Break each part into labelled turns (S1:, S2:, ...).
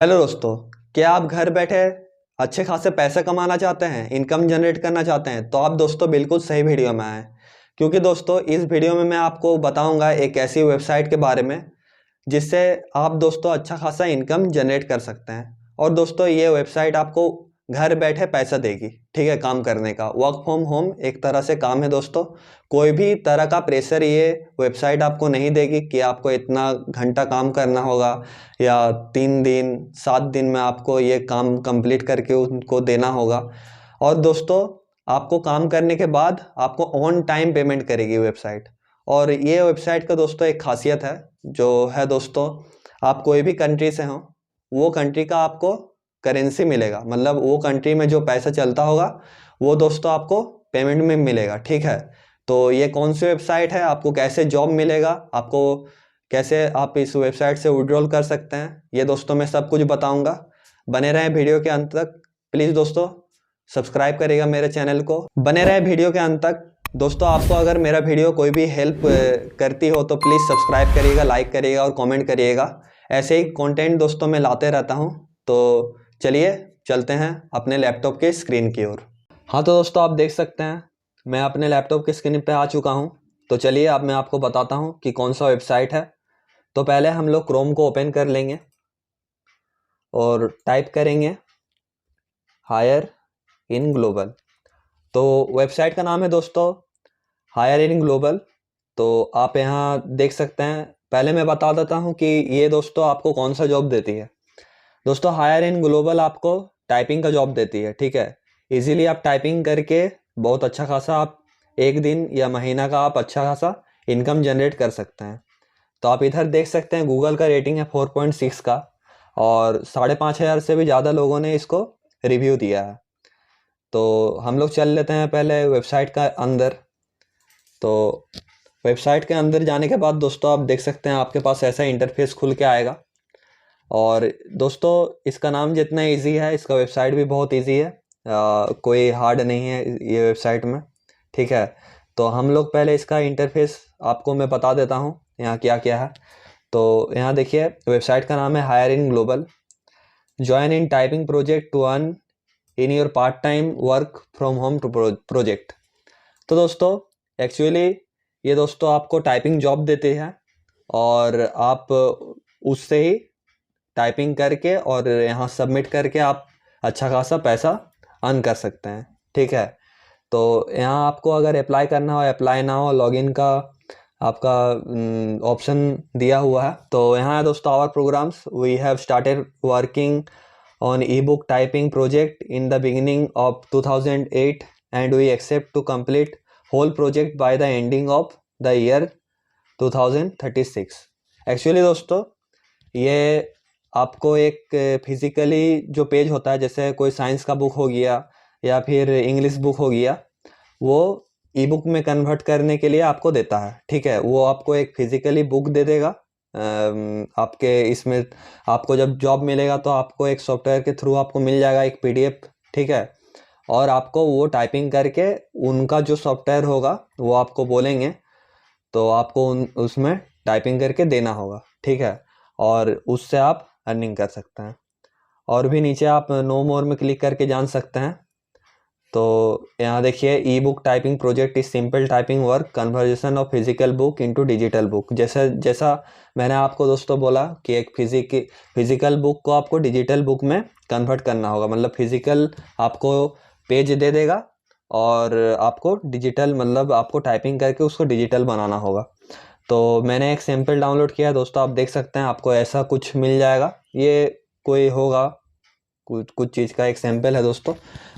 S1: Hello दोस्तों। क्या आप घर बैठे अच्छे खासे पैसे कमाना चाहते हैं, इनकम जनरेट करना चाहते हैं? तो आप दोस्तों बिल्कुल सही वीडियो में आए, क्योंकि दोस्तों इस वीडियो में मैं आपको बताऊंगा एक ऐसी वेबसाइट के बारे में जिससे आप दोस्तों अच्छा खासा इनकम जनरेट कर सकते हैं। और दोस्तों ये वेबसाइट आपको घर बैठे पैसा देगी, ठीक है, काम करने का। वर्क फ्रॉम होम एक तरह से काम है दोस्तों। कोई भी तरह का प्रेशर ये वेबसाइट आपको नहीं देगी कि आपको इतना घंटा काम करना होगा या 3 दिन 7 दिन में आपको ये काम कंप्लीट करके उनको देना होगा। और दोस्तों आपको काम करने के बाद आपको ऑन टाइम पेमेंट करेगी वेबसाइट। और ये वेबसाइट का दोस्तों एक खासियत है जो है दोस्तों, आप कोई भी कंट्री से हो, वो कंट्री का आपको करेंसी मिलेगा, मतलब वो कंट्री में जो पैसा चलता होगा वो दोस्तों आपको पेमेंट में मिलेगा, ठीक है। तो ये कौन सी वेबसाइट है, आपको कैसे जॉब मिलेगा, आपको कैसे आप इस वेबसाइट से विड्रॉल कर सकते हैं, ये दोस्तों मैं सब कुछ बताऊंगा। बने रहें वीडियो के अंत तक। प्लीज़ दोस्तों सब्सक्राइब करिएगा मेरे चैनल को, बने रहें वीडियो के अंत तक। दोस्तों आपको अगर मेरा वीडियो कोई भी हेल्प करती हो तो प्लीज़ सब्सक्राइब करिएगा, लाइक करिएगा और कमेंट करिएगा। ऐसे ही कंटेंट दोस्तों मैं लाते रहता हूँ। तो चलिए चलते हैं अपने लैपटॉप के स्क्रीन की ओर। हाँ तो दोस्तों आप देख सकते हैं मैं अपने लैपटॉप के स्क्रीन पे आ चुका हूँ। तो चलिए अब मैं आपको बताता हूँ कि कौन सा वेबसाइट है। तो पहले हम लोग क्रोम को ओपन कर लेंगे और टाइप करेंगे हायर इन ग्लोबल। तो वेबसाइट का नाम है दोस्तों हायर इन ग्लोबल। तो आप यहाँ देख सकते हैं। पहले मैं बता देता हूँ कि ये दोस्तों आपको कौन सा जॉब देती है। दोस्तों हायर इन ग्लोबल आपको टाइपिंग का जॉब देती है, ठीक है। इजीली आप टाइपिंग करके बहुत अच्छा खासा आप एक दिन या महीना का आप अच्छा खासा इनकम जनरेट कर सकते हैं। तो आप इधर देख सकते हैं गूगल का रेटिंग है 4.6 का, और 5,500 से भी ज़्यादा लोगों ने इसको रिव्यू दिया है। तो हम लोग चल लेते हैं पहले वेबसाइट का अंदर। तो वेबसाइट के अंदर जाने के बाद दोस्तों आप देख सकते हैं आपके पास ऐसा इंटरफेस खुल के आएगा। और दोस्तों इसका नाम जितना इजी है इसका वेबसाइट भी बहुत इजी है। कोई हार्ड नहीं है ये वेबसाइट में, ठीक है। तो हम लोग पहले इसका इंटरफेस आपको मैं बता देता हूँ यहाँ क्या क्या है। तो यहाँ देखिए वेबसाइट का नाम है hire in global, join in typing project to earn in your part time work from home to project. तो दोस्तों एक्चुअली ये दोस्तों आपको टाइपिंग जॉब देते हैं और आप उससे ही टाइपिंग करके और यहाँ सबमिट करके आप अच्छा खासा पैसा अर्न कर सकते हैं, ठीक है। तो यहाँ आपको अगर अप्लाई करना हो, अप्लाई ना हो, लॉगिन का आपका ऑप्शन दिया हुआ है। तो यहाँ है दोस्तों our programs, we have started working on e book typing project in the beginning of 2008 and we accept to complete whole project by the ending of the year 2036। Actually दोस्तों ये आपको एक फिजिकली जो पेज होता है, जैसे कोई science का बुक हो गया या फिर इंग्लिश बुक हो गया, वो ई बुक में कन्वर्ट करने के लिए आपको देता है, ठीक है। वो आपको एक फिजिकली बुक दे देगा। आपके इसमें आपको जब जॉब मिलेगा तो आपको एक सॉफ्टवेयर के थ्रू आपको मिल जाएगा एक पीडीएफ, ठीक है। और आपको वो टाइपिंग करके उनका जो सॉफ्टवेयर होगा वो आपको बोलेंगे, तो आपको उसमें टाइपिंग करके देना होगा, ठीक है। और उससे आप अर्निंग कर सकते हैं। और भी नीचे आप नो मोर में क्लिक करके जान सकते हैं। तो यहाँ देखिए ई book typing project is simple typing work conversation of physical book into digital book. जैसा जैसा मैंने आपको दोस्तों बोला कि एक फिजिकल बुक को आपको डिजिटल बुक में कन्वर्ट करना होगा, मतलब फिजिकल आपको पेज दे देगा और आपको डिजिटल मतलब आपको टाइपिंग करके उसको डिजिटल बनाना होगा। तो मैंने एक सैम्पल डाउनलोड किया है दोस्तों, आप देख सकते हैं आपको ऐसा कुछ मिल जाएगा। ये कोई होगा कुछ कुछ चीज़ का एक सैम्पल है दोस्तों।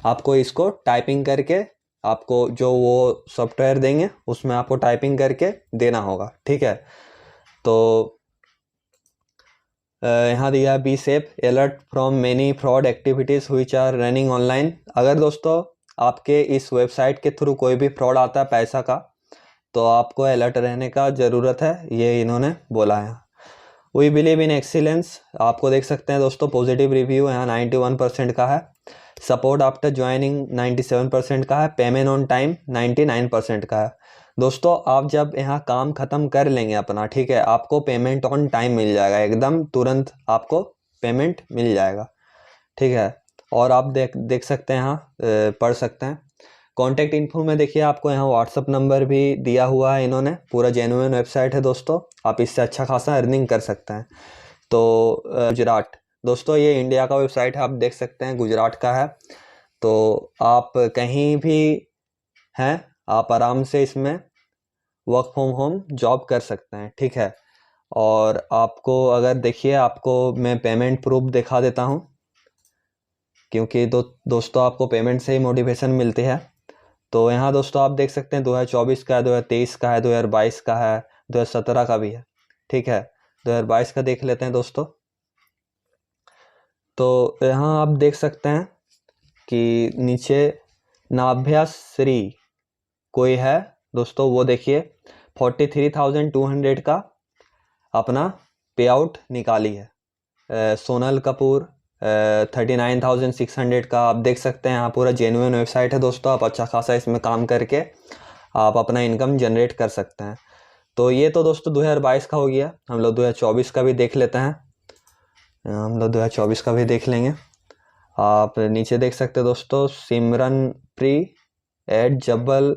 S1: आपको इसको टाइपिंग करके आपको जो वो सॉफ्टवेयर देंगे उसमें आपको टाइपिंग करके देना होगा, ठीक है। तो यहाँ दिया be safe alert from many fraud activities which are running online. अगर दोस्तों आपके इस वेबसाइट के थ्रू कोई भी फ्रॉड आता है पैसा का, तो आपको अलर्ट रहने का ज़रूरत है, ये इन्होंने बोला है। वी बिलीव इन एक्सीलेंस, आपको देख सकते हैं दोस्तों पॉजिटिव रिव्यू यहाँ 91% का है। सपोर्ट आफ्टर ज्वाइनिंग 97% का है। पेमेंट ऑन टाइम 99% का है। दोस्तों आप जब यहाँ काम ख़त्म कर लेंगे अपना, ठीक है, आपको पेमेंट ऑन टाइम मिल जाएगा, एकदम तुरंत आपको पेमेंट मिल जाएगा, ठीक है। और आप देख सकते हैं यहाँ, पढ़ सकते हैं। कॉन्टैक्ट इन्फो में देखिए आपको यहाँ व्हाट्सअप नंबर भी दिया हुआ है इन्होंने। पूरा जेन्युइन वेबसाइट है दोस्तों, आप इससे अच्छा खासा अर्निंग कर सकते हैं। तो गुजरात दोस्तों, ये इंडिया का वेबसाइट है, आप देख सकते हैं गुजरात का है। तो आप कहीं भी हैं, आप आराम से इसमें वर्क फ्रॉम होम जॉब कर सकते हैं, ठीक है। और आपको अगर देखिए, आपको मैं पेमेंट प्रूफ दिखा देता हूँ, क्योंकि दोस्तों आपको पेमेंट से ही मोटिवेशन मिलती है। तो यहाँ दोस्तों आप देख सकते हैं 2024 का है, 2023 का है, 2022 का है, 2017 का भी है, ठीक है। 2022 का देख लेते हैं दोस्तों। तो यहाँ आप देख सकते हैं कि नीचे नाभ्याश्री कोई है दोस्तों, वो देखिए 43,200 का अपना पे आउट निकाली है। सोनल कपूर 39,600 का, आप देख सकते हैं। यहाँ पूरा जेन्युइन वेबसाइट है दोस्तों, आप अच्छा खासा इसमें काम करके आप अपना इनकम जनरेट कर सकते हैं। तो ये तो दोस्तों 2022 का हो गया। हम लोग 2024 का भी देख लेते हैं, हम लोग 2024 का भी देख लेंगे। आप नीचे देख सकते हैं दोस्तों, सिमरन प्री एड जब्बल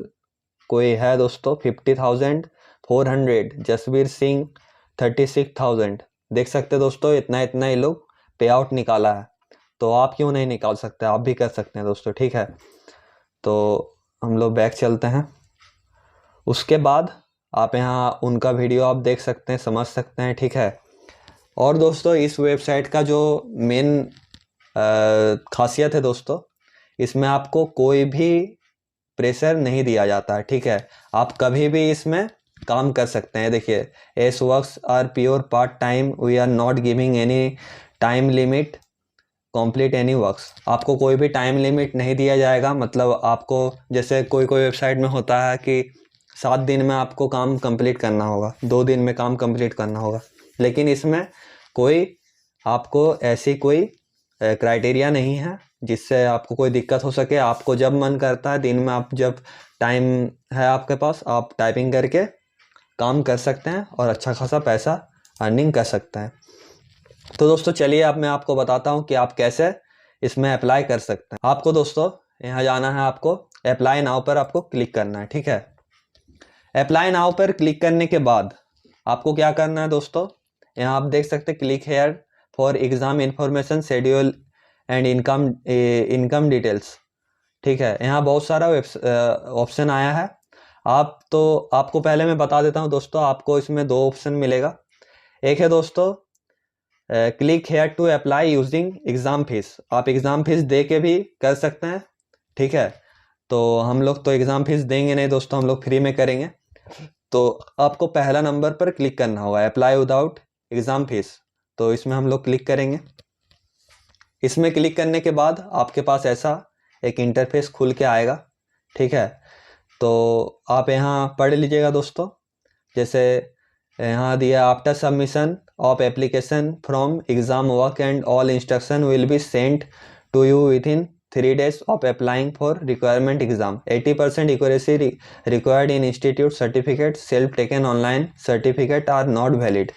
S1: कोई है दोस्तों 50,400, जसवीर सिंह 36,000। देख सकते हैं दोस्तों, इतना ये लोग पे आउट निकाला है। तो आप क्यों नहीं निकाल सकते, आप भी कर सकते हैं दोस्तों, ठीक है। तो हम लोग बैक चलते हैं। उसके बाद आप यहाँ उनका वीडियो आप देख सकते हैं, समझ सकते हैं, ठीक है। और दोस्तों इस वेबसाइट का जो मेन खासियत है दोस्तों, इसमें आपको कोई भी प्रेशर नहीं दिया जाता है, ठीक है। आप कभी भी इसमें काम कर सकते हैं। देखिए, as works are pure part time, we are not giving any time limit, complete any works. आपको कोई भी टाइम लिमिट नहीं दिया जाएगा। मतलब आपको जैसे कोई वेबसाइट में होता है कि 7 दिन में आपको काम कंप्लीट करना होगा, 2 दिन में काम कंप्लीट करना होगा, लेकिन इसमें कोई आपको ऐसी कोई क्राइटेरिया नहीं है जिससे आपको कोई दिक्कत हो सके। आपको जब मन करता है दिन में, आप जब टाइम है आपके पास, आप टाइपिंग करके काम कर सकते हैं और अच्छा खासा पैसा अर्निंग कर सकते हैं। तो दोस्तों चलिए अब मैं आपको बताता हूँ कि आप कैसे इसमें अप्लाई कर सकते हैं। आपको दोस्तों यहाँ जाना है, आपको अप्लाई नाउ पर आपको क्लिक करना है, ठीक है। अप्लाई नाउ पर क्लिक करने के बाद आपको क्या करना है दोस्तों, यहाँ आप देख सकते हैं click here for exam information schedule and income details, ठीक है। यहाँ बहुत सारा ऑप्शन आया है। आपको पहले मैं बता देता हूँ दोस्तों, आपको इसमें 2 ऑप्शन मिलेगा। एक है दोस्तों click here to apply using exam fees, आप एग्ज़ाम फीस दे के भी कर सकते हैं, ठीक है। तो हम लोग तो एग्ज़ाम फीस देंगे नहीं दोस्तों, हम लोग फ्री में करेंगे। तो आपको पहला नंबर पर क्लिक करना होगा, अप्लाई विदाउट एग्ज़ाम फीस। तो इसमें हम लोग क्लिक करेंगे। इसमें क्लिक करने के बाद आपके पास ऐसा एक इंटरफेस खुल के आएगा, ठीक है। तो आप यहाँ पढ़ लीजिएगा दोस्तों। जैसे यहाँ दिया, after submission of application from exam work and all instruction will be sent to you with in 3 days of applying for requirement exam, 80% accuracy required in institute certificate, self taken online certificate are not valid.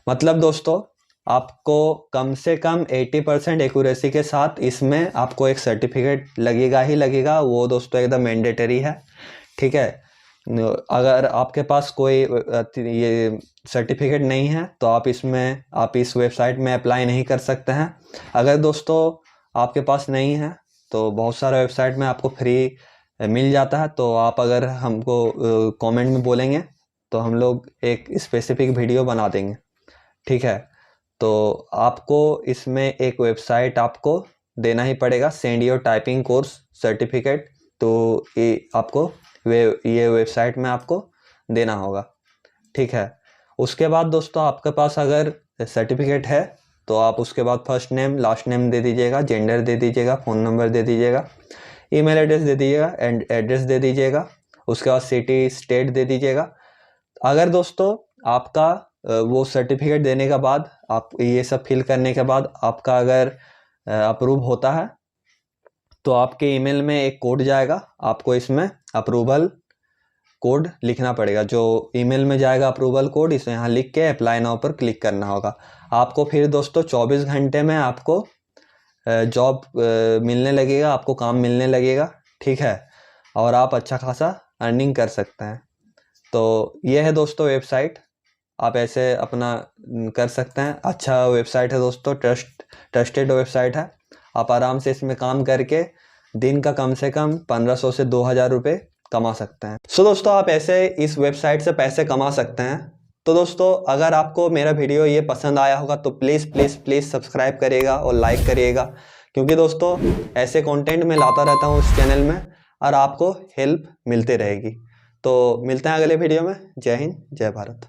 S1: मतलब दोस्तों आपको कम से कम 80% accuracy के साथ इसमें आपको एक certificate लगेगा ही लगेगा, वो दोस्तों एकदम मैंडेटरी है, ठीक है। अगर आपके पास कोई ये सर्टिफिकेट नहीं है तो आप इस वेबसाइट में अप्लाई नहीं कर सकते हैं। अगर दोस्तों आपके पास नहीं है तो बहुत सारा वेबसाइट में आपको फ्री मिल जाता है। तो आप अगर हमको कमेंट में बोलेंगे तो हम लोग एक स्पेसिफिक वीडियो बना देंगे, ठीक है। तो आपको इसमें एक वेबसाइट आपको देना ही पड़ेगा, send your typing course certificate. तो ये आपको ये वेबसाइट में आपको देना होगा, ठीक है। उसके बाद दोस्तों आपके पास अगर सर्टिफिकेट है तो आप उसके बाद फर्स्ट नेम लास्ट नेम दे दीजिएगा, जेंडर दे दीजिएगा, फ़ोन नंबर दे दीजिएगा, ईमेल एड्रेस दे दीजिएगा, एंड एड्रेस दे दीजिएगा। उसके बाद सिटी स्टेट दे दीजिएगा। अगर दोस्तों आपका वो सर्टिफिकेट देने के बाद, आप ये सब फिल करने के बाद आपका अगर अप्रूव होता है तो आपके ईमेल में एक कोड जाएगा, आपको इसमें अप्रूवल कोड लिखना पड़ेगा, जो ईमेल में जाएगा अप्रूवल कोड, इसे यहाँ लिख के अप्लाई नाउ पर क्लिक करना होगा आपको। फिर दोस्तों 24 घंटे में आपको जॉब मिलने लगेगा, आपको काम मिलने लगेगा, ठीक है, और आप अच्छा खासा अर्निंग कर सकते हैं। तो ये है दोस्तों वेबसाइट, आप ऐसे अपना कर सकते हैं। अच्छा वेबसाइट है दोस्तों, ट्रस्टेड वेबसाइट है। आप आराम से इसमें काम करके दिन का कम से कम 1500 से 2000 रुपये कमा सकते हैं। सो दोस्तों आप ऐसे इस वेबसाइट से पैसे कमा सकते हैं। तो दोस्तों अगर आपको मेरा वीडियो ये पसंद आया होगा तो प्लीज़ प्लीज़ प्लीज़ सब्सक्राइब करिएगा और लाइक करिएगा, क्योंकि दोस्तों ऐसे कंटेंट मैं लाता रहता हूँ इस चैनल में और आपको हेल्प मिलती रहेगी। तो मिलते हैं अगले वीडियो में। जय हिंद, जय भारत।